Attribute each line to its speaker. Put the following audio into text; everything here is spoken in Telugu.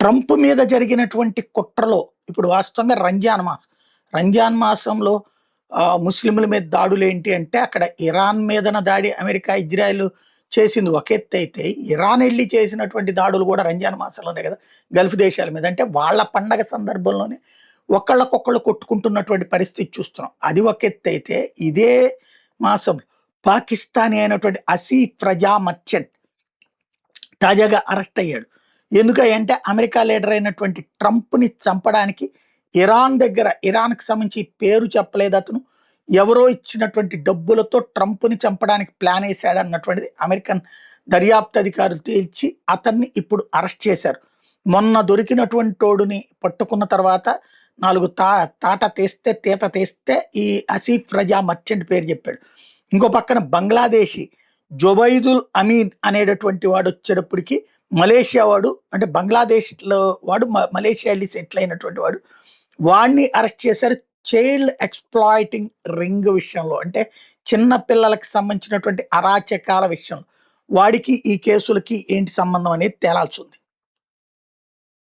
Speaker 1: ట్రంప్ మీద జరిగినటువంటి కుట్రలో ఇప్పుడు వాస్తవంగా రంజాన్ మాసంలో ముస్లింల మీద దాడులు ఏంటి అంటే అక్కడ ఇరాన్ మీదన దాడి అమెరికా, ఇజ్రాయెల్ చేసింది ఒక ఎత్తు అయితే, ఇరాన్ వెళ్ళి చేసినటువంటి దాడులు కూడా రంజాన్ మాసంలోనే కదా గల్ఫ్ దేశాల మీద. అంటే వాళ్ళ పండగ సందర్భంలోనే ఒకళ్ళకొకళ్ళు కొట్టుకుంటున్నటువంటి పరిస్థితి చూస్తున్నాం. అది ఒక ఎత్తు అయితే, ఇదే మాసం పాకిస్తానీ అయినటువంటి ఆసిఫ్ రజా మర్చెంట్ తాజాగా అరెస్ట్ అయ్యాడు. ఎందుకంటే అమెరికా లీడర్ అయినటువంటి ట్రంప్ని చంపడానికి ఇరాన్కి సంబంధించి పేరు చెప్పలేదు అతను, ఎవరో ఇచ్చినటువంటి డబ్బులతో ట్రంప్ని చంపడానికి ప్లాన్ వేశాడు అన్నటువంటిది అమెరికన్ దర్యాప్తు అధికారులు తేల్చి అతన్ని ఇప్పుడు అరెస్ట్ చేశారు. మొన్న దొరికినటువంటి తోడుని పట్టుకున్న తర్వాత 4 తీత తీస్తే ఈ ఆసిఫ్ రజా మర్చెంట్ పేరు చెప్పాడు. ఇంకో పక్కన బంగ్లాదేశీ జుబైదుల్ అమీన్ అనేటటువంటి వాడు వచ్చేటప్పటికి మలేషియా వాడు, అంటే బంగ్లాదేశ్లో వాడు మలేషియా వెళ్ళి సెటిల్ అయినటువంటి వాడు, వాడిని అరెస్ట్ చేశారు. చైల్డ్ ఎక్స్‌ప్లాయిటింగ్ రింగ్ విషయంలో, అంటే చిన్న పిల్లలకు సంబంధించినటువంటి అరాచకాల విషయంలో వాడికి ఈ కేసులకి ఏంటి సంబంధం అనేది తేలాల్సి ఉంది.